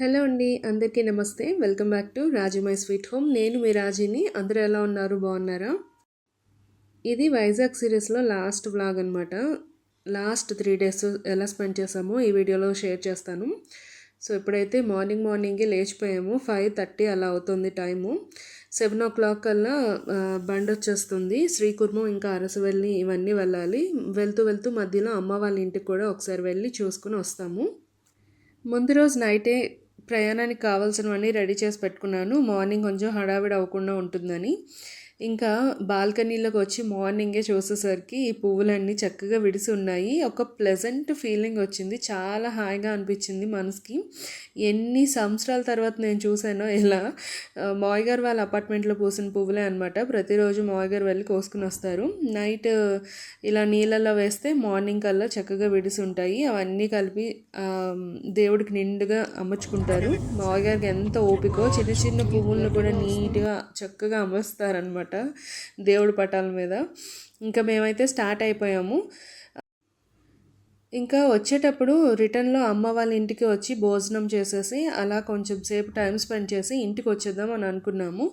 Hello అండి, అందరికీ నమస్తే. Welcome back to Raju my sweet home. నేను మీ రాజీని. అందరూ ఎలా ఉన్నారు? బాగున్నారా? ఇది వైజాగ్ సిరీస్లో లాస్ట్ వ్లాగ్ అనమాట. లాస్ట్ 3 days ఎలా స్పెండ్ చేసామో ఈ వీడియోలో షేర్ చేస్తాను. సో ఇప్పుడైతే మార్నింగే లేచిపోయాము. 5:30 అలా అవుతుంది టైము. 7 o'clock కల్లా బండి వచ్చేస్తుంది. శ్రీకుర్మం ఇంకా అరసవెల్లి ఇవన్నీ వెళ్ళాలి. వెళ్తూ మధ్యలో అమ్మ వాళ్ళ ఇంటికి కూడా ఒకసారి వెళ్ళి చూసుకుని వస్తాము. ముందు రోజు నైటే ప్రయాణానికి కావాల్సినవన్నీ రెడీ చేసి పెట్టుకున్నాను. మార్నింగ్ కొంచెం హడావిడి అవ్వకుండా ఉంటుందని. ఇంకా బాల్కనీలోకి వచ్చి మార్నింగే చూసేసరికి ఈ పువ్వులన్నీ చక్కగా విడిసి ఉన్నాయి. ఒక ప్లెజెంట్ ఫీలింగ్ వచ్చింది. చాలా హాయిగా అనిపించింది మనసుకి. ఎన్ని సంవత్సరాల తర్వాత నేను చూసానో ఇలా. మావయ్య గారు వాళ్ళ అపార్ట్మెంట్లో పూసిన పువ్వులే అనమాట. ప్రతిరోజు మావయ్య గారు వెళ్ళి కోసుకుని వస్తారు. నైట్ ఇలా నీళ్ళల్లో వేస్తే మార్నింగ్ కల్లా చక్కగా విడిసి ఉంటాయి. అవన్నీ కలిపి దేవుడికి నిండుగా అమర్చుకుంటారు. మావయ్య గారికి ఎంత ఓపికో చిన్న పువ్వులను కూడా నీట్గా చక్కగా అమరుస్తారనమాట దేవుడి పటాల మీద. ఇంకా మేమైతే స్టార్ట్ అయిపోయాము. ఇంకా వచ్చేటప్పుడు రిటర్న్లో అమ్మ వాళ్ళ ఇంటికి వచ్చి భోజనం చేసేసి అలా కొంచెం సేపు టైం స్పెండ్ చేసి ఇంటికి వచ్చేద్దాం అని అనుకున్నాము.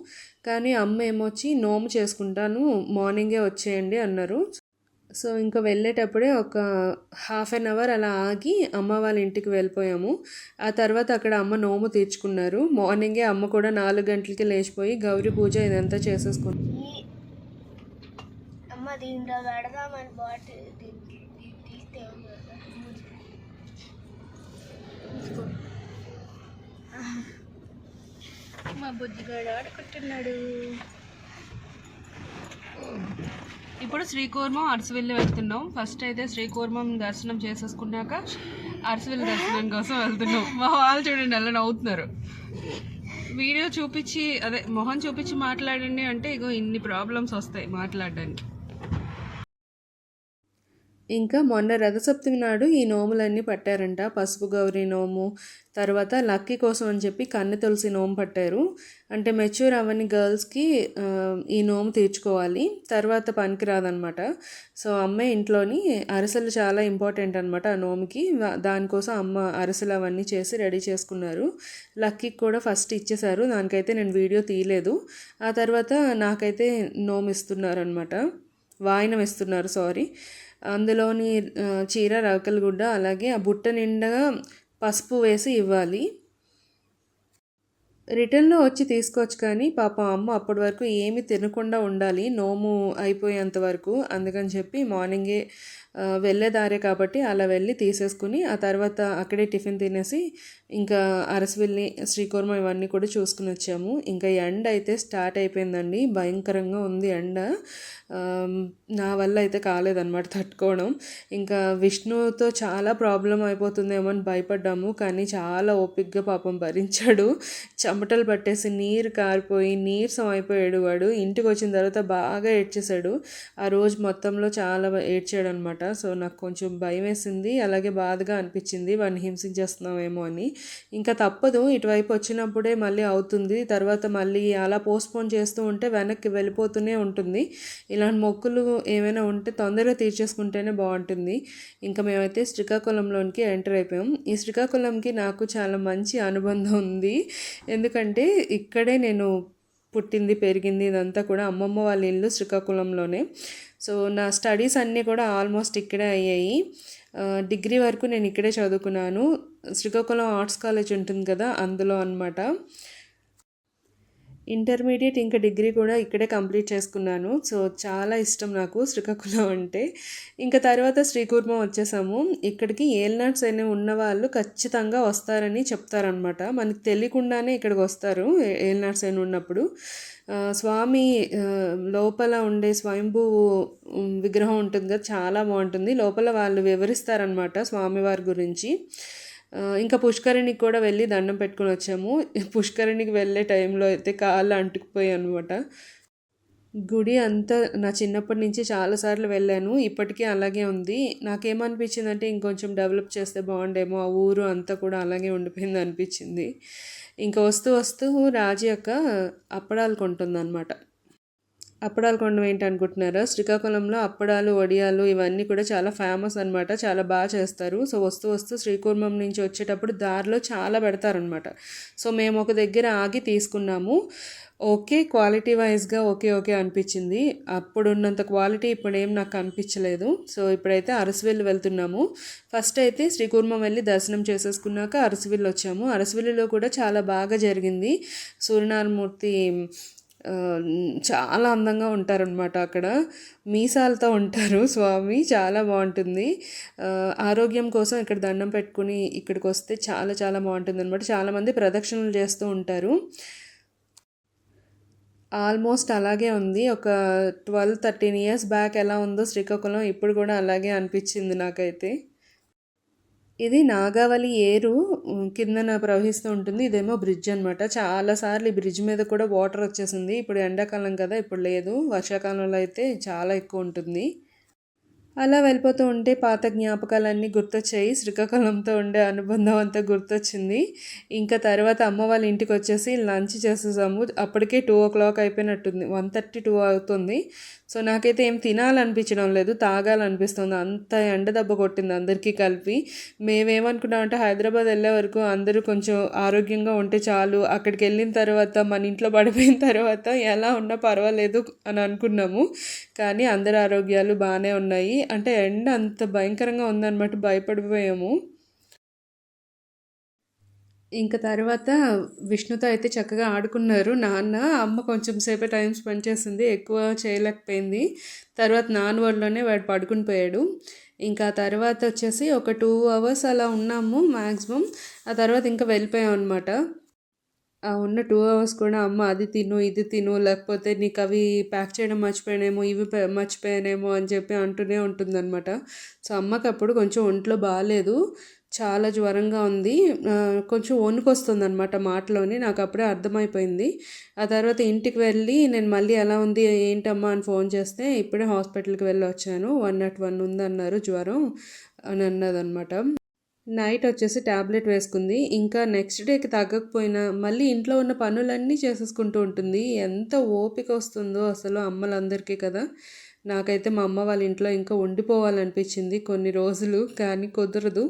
కానీ అమ్మ ఏమొచ్చి నోము చేసుకుంటాను, మార్నింగే వచ్చేయండి అన్నారు. సో ఇంకా వెళ్ళేటప్పుడే ఒక 1/2 hour అలా ఆగి అమ్మ వాళ్ళ ఇంటికి వెళ్ళిపోయాము. ఆ తర్వాత అక్కడ అమ్మ నోము తీర్చుకున్నారు. మార్నింగే అమ్మ కూడా 4 గంటలకి లేచిపోయి గౌరీ పూజ ఇదంతా చేసేసుకుంది. అమ్మ దీంట్లో పెడదామని బాటిల్ తీస్తే మా బుజ్జిగాడు ఆడుకుంటున్నాడు. ఇప్పుడు శ్రీకూర్మం అరసవెల్లి వెళ్తున్నాం. ఫస్ట్ అయితే శ్రీకూర్మం దర్శనం చేసేసుకున్నాక అరసవెల్లి దర్శనం కోసం వెళ్తున్నాం. మా వాళ్ళు చూడండి అలా నవ్వుతున్నారు. వీడియో చూపించి అదే మొహం చూపించి మాట్లాడండి అంటే ఇగో ఇన్ని ప్రాబ్లమ్స్ వస్తాయి మాట్లాడడానికి. ఇంకా మొన్న రథసప్తమి నాడు ఈ నోములన్నీ పట్టారంట. పసుపు గౌరీ నోము, తర్వాత లక్కీ కోసం అని చెప్పి కన్నె తులసి నోము పట్టారు. అంటే మెచ్యూర్ అవ్వని గర్ల్స్కి ఈ నోము తీర్చుకోవాలి, తర్వాత పనికిరాదనమాట. సో అమ్మాయి ఇంట్లోని అరిసెలు చాలా ఇంపార్టెంట్ అనమాట ఆ నోముకి. దానికోసం అమ్మ అరిసెలు అవన్నీ చేసి రెడీ చేసుకున్నారు. లక్కీకి కూడా ఫస్ట్ ఇచ్చేశారు. దానికైతే నేను వీడియో తీయలేదు. ఆ తర్వాత నాకైతే నోము ఇస్తున్నారు అనమాట, వాయినం ఇస్తున్నారు సారీ. అందులోని చీర, రవికల గుడ్డ, అలాగే ఆ బుట్ట నిండగా పసుపు వేసి ఇవ్వాలి. రిటర్న్లో వచ్చి తీసుకోవచ్చు, కానీ పాపం అమ్మ అప్పటి వరకు ఏమి తినకుండా ఉండాలి నోము అయిపోయేంత వరకు. అందుకని చెప్పి మార్నింగే వెళ్ళేదారే కాబట్టి అలా వెళ్ళి తీసేసుకుని ఆ తర్వాత అక్కడే టిఫిన్ తినేసి ఇంకా అరసవెల్లి, శ్రీకూర్మం ఇవన్నీ కూడా చూసుకుని వచ్చాము. ఇంకా ఎండ అయితే స్టార్ట్ అయిపోయిందండి. భయంకరంగా ఉంది ఎండ. నా వల్ల అయితే కాలేదన్నమాట తట్టుకోవడం. ఇంకా విష్ణుతో చాలా ప్రాబ్లం అయిపోతుందేమో అని భయపడ్డాము, కానీ చాలా ఓపికగా పాపం భరించాడు. చెమటలు పట్టేసి నీరు కారిపోయి నీరసం అయిపోయాడు వాడు. ఇంటికి వచ్చిన తర్వాత బాగా ఏడ్చేశాడు. ఆ రోజు మొత్తంలో చాలా ఏడ్చాడు అనమాట. సో నాకు కొంచెం భయం వేసింది, అలాగే బాధగా అనిపించింది వాడిని హింసించేస్తున్నామేమో అని. ఇంకా తప్పదు, ఇటువైపు వచ్చినప్పుడే మళ్ళీ అవుతుంది. తర్వాత మళ్ళీ అలా పోస్ట్పోన్ చేస్తూ ఉంటే వెనక్కి వెళ్ళిపోతూనే ఉంటుంది. ఇలాంటి మొక్కులు ఏమైనా ఉంటే తొందరగా తీర్చేసుకుంటేనే బాగుంటుంది. ఇంకా మేమైతే శ్రీకాకుళంలోనికి ఎంటర్ అయిపోయాం. ఈ శ్రీకాకుళంకి నాకు చాలా మంచి అనుబంధం ఉంది. ఎందుకంటే ఇక్కడే నేను పుట్టింది పెరిగింది, ఇదంతా కూడా అమ్మమ్మ వాళ్ళ ఇల్లు శ్రీకాకుళంలోనే. సో నా స్టడీస్ అన్నీ కూడా ఆల్మోస్ట్ ఇక్కడే అయ్యాయి. డిగ్రీ వరకు నేను ఇక్కడే చదువుకున్నాను. శ్రీకాకుళం ఆర్ట్స్ కాలేజ్ ఉంటుంది కదా, అందులో అనమాట. ఇంటర్మీడియట్ ఇంకా డిగ్రీ కూడా ఇక్కడే కంప్లీట్ చేసుకున్నాను. సో చాలా ఇష్టం నాకు శ్రీకాకుళం అంటే. ఇంకా తర్వాత శ్రీకూర్మం వచ్చేసాము. ఇక్కడికి ఏల్నాడ్స్ అని ఉన్నవాళ్ళు ఖచ్చితంగా వస్తారని చెప్తారనమాట. మనకు తెలియకుండానే ఇక్కడికి వస్తారు ఏల్నాడ్స్ అని ఉన్నప్పుడు. స్వామి లోపల ఉండే స్వయంభూ విగ్రహం ఉంటుంది కదా, చాలా బాగుంటుంది. లోపల వాళ్ళు వివరిస్తారనమాట స్వామివారి గురించి. ఇంకా పుష్కరిణికి కూడా వెళ్ళి దండం పెట్టుకుని వచ్చాము. పుష్కరిణికి వెళ్ళే టైంలో అయితే కాళ్ళు అంటుకుపోయాయి అనమాట. గుడి అంతా నా చిన్నప్పటి నుంచి చాలాసార్లు వెళ్ళాను, ఇప్పటికీ అలాగే ఉంది. నాకేమనిపించిందంటే ఇంకొంచెం డెవలప్ చేస్తే బాగుండేమో, ఆ ఊరు అంతా కూడా అలాగే ఉండిపోయింది అనిపించింది. ఇంకా వస్తూ రాజీ యొక్క అప్పడాలు కొంటుందన్నమాట. అప్పడాలు కొండం ఏంటి అనుకుంటున్నారా? శ్రీకాకుళంలో అప్పడాలు, వడియాలు ఇవన్నీ కూడా చాలా ఫేమస్ అనమాట. చాలా బాగా చేస్తారు. సో వస్తూ వస్తూ శ్రీకూర్మం నుంచి వచ్చేటప్పుడు దారిలో చాలా పెడతారనమాట. సో మేము ఒక దగ్గర ఆగి తీసుకున్నాము. ఓకే, క్వాలిటీ వైజ్గా ఓకే ఓకే అనిపించింది. అప్పుడున్నంత క్వాలిటీ ఇప్పుడు ఏం నాకు అనిపించలేదు. సో ఇప్పుడైతే అరసవెల్లి వెళ్తున్నాము. ఫస్ట్ అయితే శ్రీకూర్మం వెళ్ళి దర్శనం చేసేసుకున్నాక అరసవెల్లి వచ్చాము. అరసవెల్లిలో కూడా చాలా బాగా జరిగింది. సూర్యనారాయణమూర్తి చాలా అందంగా ఉంటారనమాట. అక్కడ మీసాలతో ఉంటారు స్వామి. చాలా బాగుంటుంది. ఆరోగ్యం కోసం ఇక్కడ దండం పెట్టుకుని ఇక్కడికి వస్తే చాలా చాలా బాగుంటుంది అనమాట. చాలామంది ప్రదక్షిణలు చేస్తూ ఉంటారు. ఆల్మోస్ట్ అలాగే ఉంది. ఒక 12-13 ఇయర్స్ బ్యాక్ ఎలా ఉందో శ్రీకాకుళం ఇప్పుడు కూడా అలాగే అనిపించింది నాకైతే. ఇది నాగావళి ఏరు కిందన ప్రవహిస్తూ ఉంటుంది. ఇదేమో బ్రిడ్జ్ అనమాట. చాలాసార్లు ఈ బ్రిడ్జ్ మీద కూడా వాటర్ వచ్చేసింది. ఇప్పుడు ఎండాకాలం కదా, ఇప్పుడు లేదు. వర్షాకాలంలో అయితే చాలా ఎక్కువ ఉంటుంది. అలా వెళ్ళిపోతూ ఉంటే పాత జ్ఞాపకాలన్నీ గుర్తొచ్చాయి. శ్రీకాకుళంతో ఉండే అనుబంధం అంతా గుర్తొచ్చింది. ఇంకా తర్వాత అమ్మ వాళ్ళ ఇంటికి వచ్చేసి లంచ్ చేసేసాము. అప్పటికే 2 o'clock అయిపోయినట్టుంది. 1:32 అవుతుంది. సో నాకైతే ఏం తినాలనిపించడం లేదు, తాగాలనిపిస్తుంది. అంత ఎండ దెబ్బ కొట్టింది అందరికీ కలిపి. మేమేమనుకున్నామంటే హైదరాబాద్ వెళ్ళే వరకు అందరూ కొంచెం ఆరోగ్యంగా ఉంటే చాలు, అక్కడికి వెళ్ళిన తర్వాత మన ఇంట్లో పడిపోయిన తర్వాత ఎలా ఉన్నా పర్వాలేదు అని అనుకున్నాము. కానీ అందరి ఆరోగ్యాలు బాగానే ఉన్నాయి. అంటే ఎండ అంత భయంకరంగా ఉందన్నమాట, భయపడిపోయాము. ఇంకా తర్వాత విష్ణుతో అయితే చక్కగా ఆడుకున్నారు నాన్న. అమ్మ కొంచెం సేపే టైం స్పెండ్ చేసింది, ఎక్కువ చేయలేకపోయింది. తర్వాత నాన్న ఒడిలోనే వాడు పడుకుని పోయాడు. ఇంకా తర్వాత వచ్చేసి ఒక 2 hours అలా ఉన్నాము మ్యాక్సిమం. ఆ తర్వాత ఇంకా వెళ్ళిపోయాం అనమాట. ఆ ఉన్న 2 hours కూడా అమ్మ అది తిను ఇది తిను, లేకపోతే నీకు అవి ప్యాక్ చేయడం మర్చిపోయానేమో, ఇవి మర్చిపోయానేమో అని చెప్పి అంటూనే ఉంటుందన్నమాట. సో అమ్మకి అప్పుడు కొంచెం ఒంట్లో బాగాలేదు, చాలా జ్వరంగా ఉంది. కొంచెం వణుకొస్తుంది అనమాట మాటలోని. నాకు అప్పుడే అర్థమైపోయింది. ఆ తర్వాత ఇంటికి వెళ్ళి నేను మళ్ళీ ఎలా ఉంది ఏంటమ్మా అని ఫోన్ చేస్తే ఇప్పుడే హాస్పిటల్కి వెళ్ళి వచ్చాను, 101 ఉందన్నారు జ్వరం అని అన్నదన్నమాట. నైట్ వచ్చేసి ట్యాబ్లెట్ వేసుకుంది. ఇంకా నెక్స్ట్ డేకి తగ్గకపోయినా మళ్ళీ ఇంట్లో ఉన్న పనులన్నీ చేసేసుకుంటూ ఉంటుంది. ఎంత ఓపిక వస్తుందో అసలు అమ్మలందరికీ కదా. నాకైతే మా అమ్మ వాళ్ళ ఇంట్లో ఇంకా ఉండిపోవాలనిపించింది కొన్ని రోజులు, కానీ కుదరదు.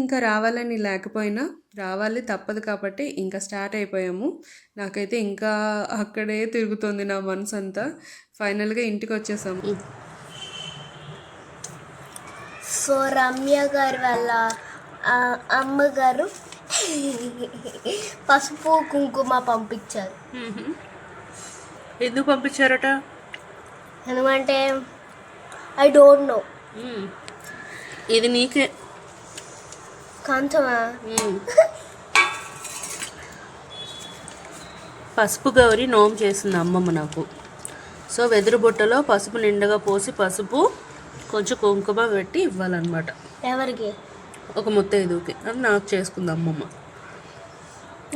ఇంకా రావాలని లేకపోయినా రావాలి తప్పదు కాబట్టి ఇంకా స్టార్ట్ అయిపోయాము. నాకైతే ఇంకా అక్కడే తిరుగుతుంది నా మనసు అంతా. ఫైనల్గా ఇంటికి వచ్చేసాము. సో రమ్య గారు వాళ్ళ అమ్మగారు పసుపు కుంకుమ పంపించారు. ఎందుకు పంపించారట? ఎందుకంటే ఐ డోంట్ నో. ఇది నీకే కాంతమా. పసుపు గౌరి నోము చేసింది అమ్మమ్మ నాకు. సో వెదురు బుట్టలో పసుపు నిండుగా పోసి పసుపు కొంచెం కుంకుమ పెట్టి ఇవ్వాలన్నమాట. ఎవరికి? ఒక ముత్తైదుకి. అది నాకు చేసుకుంది అమ్మమ్మ.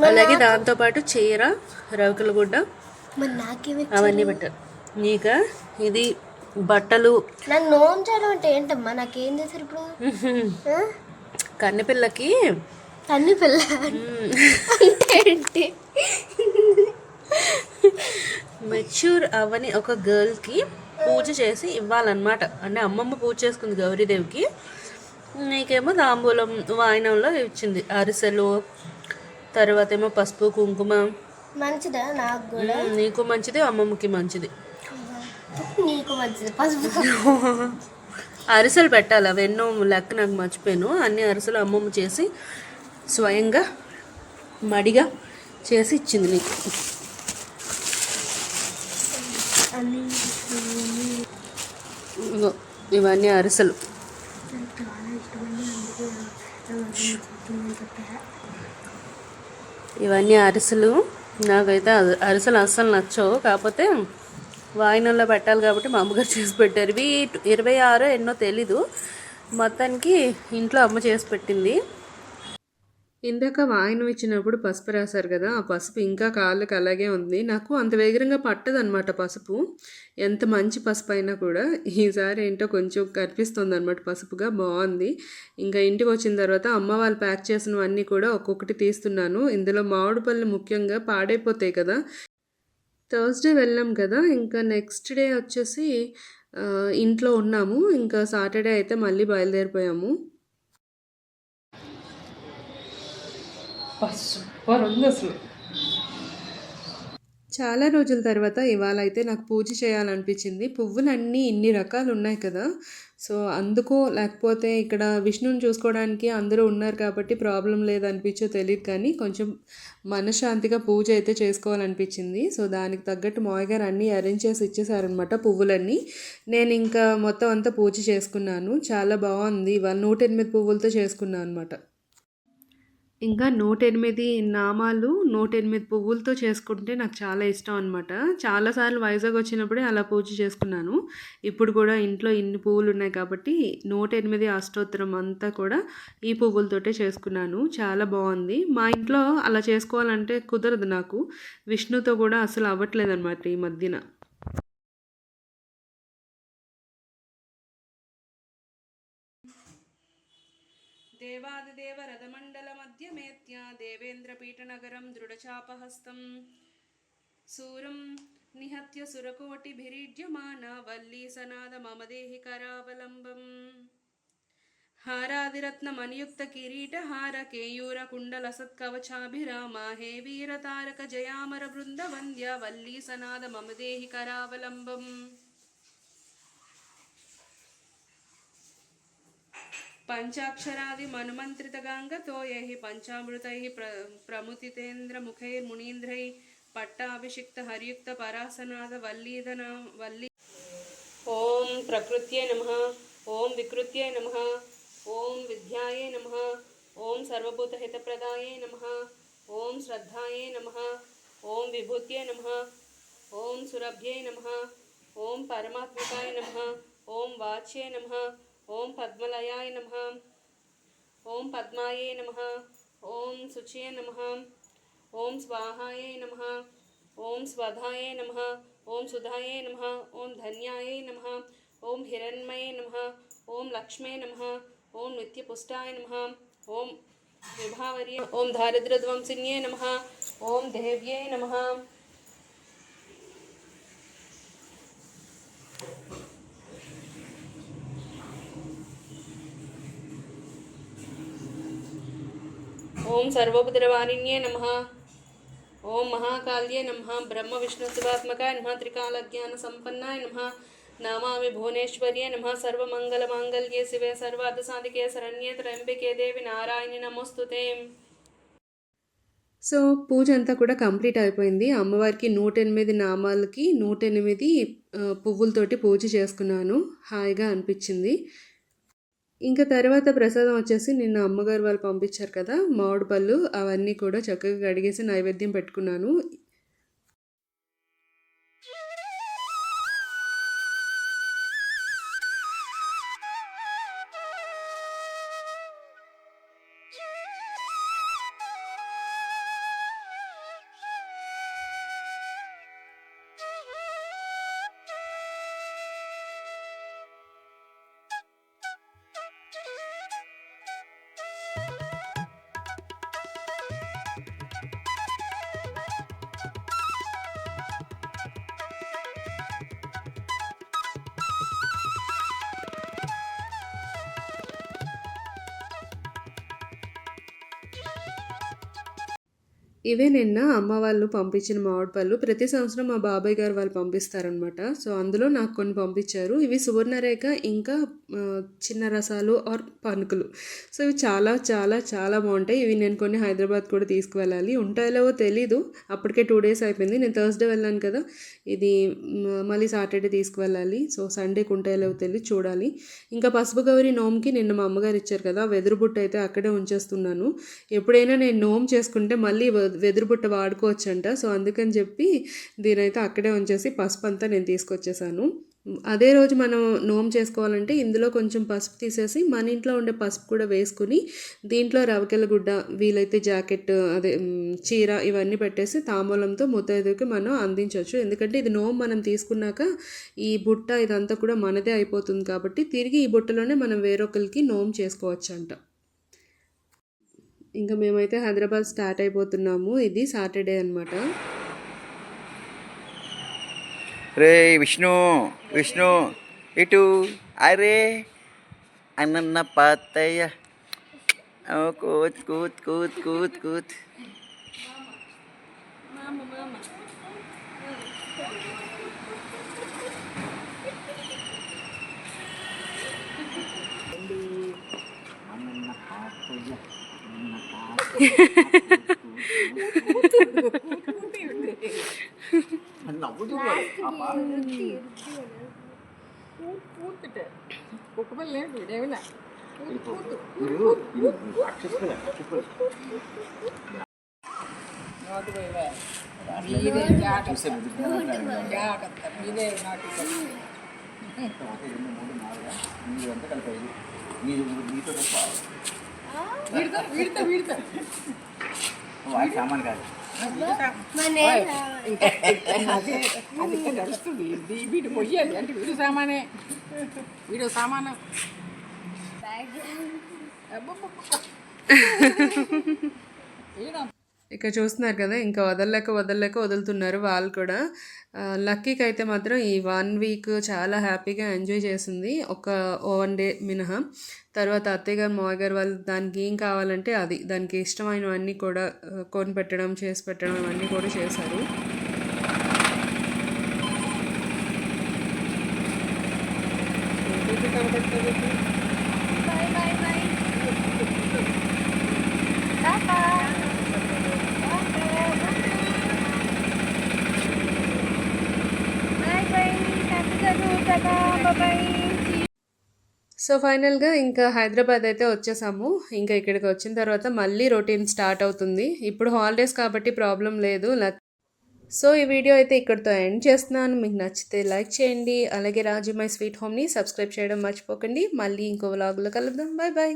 అలాగే దాంతోపాటు చీర, రవికల గుడ్డ, అవన్నీ పెట్టారు. నీక ఇది బట్టలు. నాకు నోము చేయడం అంటే ఏంటమ్మా? నాకేం చేశారు ఇప్పుడు? కన్నెపిల్లకి కన్నెపిల్ల ఏంటి? మెచ్యూర్ అవని ఒక గర్ల్కి పూజ చేసి ఇవ్వాలన్నమాట. అంటే అమ్మమ్మ పూజ చేసుకుంది గౌరీదేవికి, నీకేమో తాంబూలం వాయినంలో ఇచ్చింది. అరిసెలు, తర్వాత ఏమో పసుపు కుంకుమ. మంచిదా? నాకు కూడా. నీకు మంచిది, అమ్మమ్మకి మంచిది. నీకు మంచిది పసుపు. అరిసెలు పెట్టాలి, అవి ఎన్నో లెక్క నాకు మర్చిపోయాను. అన్ని అరిసెలు అమ్మమ్మ చేసి స్వయంగా మడిగా చేసి ఇచ్చింది నీకు. ఇవన్నీ అరిసెలు. ఇవన్నీ అరిసెలు. నాకైతే అరిసెలు అస్సలు నచ్చవు, కాకపోతే వాయినంలో పెట్టాలి కాబట్టి మా అమ్మగారు చేసి పెట్టారు. ఇవి 26 ఎన్నో తెలీదు, మొత్తానికి ఇంట్లో అమ్మ చేసి పెట్టింది. ఇందాక వాయినం ఇచ్చినప్పుడు పసుపు రాశారు కదా, ఆ పసుపు ఇంకా కాళ్ళకి అలాగే ఉంది. నాకు అంత వేగంగా పట్టదు అనమాట పసుపు, ఎంత మంచి పసుపు అయినా కూడా. ఈసారి ఏంటో కొంచెం కనిపిస్తుంది అనమాట పసుపుగా, బాగుంది. ఇంకా ఇంటికి వచ్చిన తర్వాత అమ్మ వాళ్ళు ప్యాక్ చేసినవన్నీ కూడా ఒక్కొక్కటి తీస్తున్నాను. ఇందులో మామిడి పళ్ళు ముఖ్యంగా పాడైపోతాయి కదా, థర్స్‌డే వెళ్ళాం కదా! ఇంకా నెక్స్ట్ డే వచ్చేసి ఇంట్లో ఉన్నాము. ఇంకా సాటర్డే అయితే మళ్ళీ బయలుదేరిపోయాము. సూపర్ ఉంది అసలు. చాలా రోజుల తర్వాత ఇవాళ అయితే నాకు పూజ చేయాలనిపించింది. పువ్వులన్నీ ఇన్ని రకాలు ఉన్నాయి కదా! సో, అందుకో లేకపోతే ఇక్కడ విష్ణువుని చూసుకోవడానికి అందరూ ఉన్నారు కాబట్టి ప్రాబ్లమ్ లేదనిపించో తెలీదు కానీ కొంచెం మనశ్శాంతిగా పూజ అయితే చేసుకోవాలనిపించింది. సో, దానికి తగ్గట్టు మావయ్య గారు అన్నీ అరేంజ్ చేసి ఇచ్చేసారనమాట పువ్వులన్నీ. నేను ఇంకా మొత్తం అంతా పూజ చేసుకున్నాను. చాలా బాగుంది. ఇవాళ 108 పువ్వులతో చేసుకున్నాను అనమాట. ఇంకా 108 నామాలు 108 పువ్వులతో చేసుకుంటే నాకు చాలా ఇష్టం అనమాట. చాలాసార్లు వైజాగ్ వచ్చినప్పుడే అలా పూజ చేసుకున్నాను. ఇప్పుడు కూడా ఇంట్లో ఇన్ని పువ్వులు ఉన్నాయి కాబట్టి 108 అష్టోత్తరం అంతా కూడా ఈ పువ్వులతోటే చేసుకున్నాను. చాలా బాగుంది. మా ఇంట్లో అలా చేసుకోవాలంటే కుదరదు నాకు. విష్ణుతో కూడా అసలు అవ్వట్లేదన్నమాట ఈ మధ్యన. దేవాదిదేవరథమండలమధ్యమేత్య దేవేంద్రపీఠనగరం దృఢచాపహస్తం శూరం నిహత్య సురకోటిభిరీడ్యమాన వల్లీసనాద మమ దేహి కరావలంబం హారాదిరత్నమనియుక్త కిరీటహార కేయూర కుండల సత్కవచాభిరామ హే వీరతారక జయామర బృందవంద్య వల్లీసనాద మమ దేహి కరావలంబం పంచాక్షరాది మనుమంత్రితగాంగతో యహి పంచామృతై ప్రముతితేంద్రముఖైర్మునీంద్రై పట్టాభిషిక్త హరియుక్త పరాసనాద వల్లీదన వల్లి ఓం ప్రకృత్యై నమః ఓం వికృత్యై నమః ఓం విద్యాయై నమః ఓం సర్వభూతహితప్రదాయై నమః ఓం శ్రద్ధాయై నమః ఓం విభూత్యై నమః ఓం సురభ్యై నమః ఓం పరమాత్మకాయ నమః ఓం వాచ్యై నమః ఓం పద్మలయాయ నమః ఓం పద్మాయై నమః ఓం శుచయే నమః ఓం స్వాహాయై నమః ఓం స్వధాయై నమః ఓం సుధాయై నమః ఓం ధన్యాయై నమః ఓం హిరణ్మయే నమః ఓం లక్ష్మే నమః ఓం నిత్యపుష్టాయ నమః ఓం విభావర్యే ఓం దారిద్ర్యధ్వంసిన్యే నమః ఓం దేవ్యై నమః ఓం సర్వోపద్రవారిణ్యే నమః ఓం మహాకాళ్యే నమః బ్రహ్మ విష్ణు శివాత్మకాయ నమః త్రికాలజ్ఞాన సంపన్నాయ నమః నామామి భువనేశ్వర్యే నమః సర్వమంగళమాంగళ్యే శివే సర్వార్థసాధికే శరణ్యే త్రయంబకే దేవి నారాయణి నమోస్తుతే. సో పూజ అంతా కూడా కంప్లీట్ అయిపోయింది. అమ్మవారికి 108 నామాలకి 108 పువ్వులతోటి పూజ చేసుకున్నాను. హాయిగా అనిపించింది. ఇంకా తర్వాత ప్రసాదం వచ్చేసి నిన్న అమ్మగారు వాళ్ళు పంపించారు కదా మామిడి పళ్ళు, అవన్నీ కూడా చక్కగా కడిగేసి నైవేద్యం పెట్టుకున్నాను. ఇవే నిన్న అమ్మ వాళ్ళు పంపించిన మామిడి పళ్ళు. ప్రతి సంవత్సరం మా బాబాయ్ గారు వాళ్ళు పంపిస్తారనమాట. సో అందులో నాకు కొన్ని పంపించారు. ఇవి సువర్ణరేఖ ఇంకా చిన్న రసాలు ఆర్ పనుకులు. సో ఇవి చాలా చాలా చాలా బాగుంటాయి. ఇవి నేను కొన్ని హైదరాబాద్ కూడా తీసుకువెళ్ళాలి. ఉంటాయో తెలీదు, అప్పటికే 2 days అయిపోయింది. నేను థర్స్డే వెళ్ళాను కదా, ఇది మళ్ళీ సాటర్డే తీసుకువెళ్ళాలి. సో సండేకి ఉంటాయో తెలియదు, చూడాలి. ఇంకా పసుపు గౌరి నోమ్కి నిన్న మా అమ్మగారు ఇచ్చారు కదా, వెదురుబుట్ట అయితే అక్కడే ఉంచేస్తున్నాను. ఎప్పుడైనా నేను నోమ్ చేసుకుంటే మళ్ళీ వెదురుబుట్ట వాడుకోవచ్చంట. సో అందుకని చెప్పి దీనైతే అక్కడే ఉంచేసి పసుపు అంతా నేను తీసుకొచ్చేసాను. అదే రోజు మనం నోము చేసుకోవాలంటే ఇందులో కొంచెం పసుపు తీసేసి మన ఇంట్లో ఉండే పసుపు కూడా వేసుకుని దీంట్లో రవికెల గుడ్డ, వీలైతే జాకెట్, అదే చీర, ఇవన్నీ పెట్టేసి తాంబూలంతో ముత్తైదుకి మనం అందించవచ్చు. ఎందుకంటే ఇది నోము మనం తీసుకున్నాక ఈ బుట్ట ఇదంతా కూడా మనదే అయిపోతుంది కాబట్టి తిరిగి ఈ బుట్టలోనే మనం వేరొకరికి నోము చేసుకోవచ్చు అంట. ఇంకా మేమైతే హైదరాబాద్ స్టార్ట్ అయిపోతున్నాము. ఇది సాటర్డే అనమాట. రే విష్ణు విష్ణు ఇటు అరే అన్న పాతయ్య కూత్ కూత్ కూత్ కూత్ కూత్ వాడి సామాన్ కాదు అది నడుస్తుంది వీడు పొయ్యాలి అంటే వీడు సామానే వీడు సామాను ఇక్కడ చూస్తున్నారు కదా ఇంకా వదలలేక వదులుతున్నారు వాళ్ళు కూడా. లక్కీకి అయితే మాత్రం ఈ 1 వీక్ చాలా హ్యాపీగా ఎంజాయ్ చేసింది, ఒక 1 డే మినహా. తర్వాత అత్తయ్య గారు మావయ్య గారు వాళ్ళు దానికి ఏం కావాలంటే అది దానికి ఇష్టమైనవన్నీ కూడా కొని పెట్టడం చేసి పెట్టడం ఇవన్నీ కూడా చేశారు. Bye bye bye tata bye bye Happy గారు టాటా బాయ్. సో ఫైనల్గా ఇంకా హైదరాబాద్ అయితే వచ్చేసాము. ఇంకా ఇక్కడికి వచ్చిన తర్వాత మళ్ళీ రొటీన్ స్టార్ట్ అవుతుంది. ఇప్పుడు హాలిడేస్ కాబట్టి ప్రాబ్లం లేదు. సో ఈ వీడియో అయితే ఇక్కడితో ఎండ్ చేస్తున్నాను. మీకు నచ్చితే లైక్ చేయండి, అలాగే రాజు మై స్వీట్ హోమ్ని సబ్స్క్రైబ్ చేయడం మర్చిపోకండి. మళ్ళీ ఇంకో వ్లాగ్లో కలుద్దాం. Bye bye.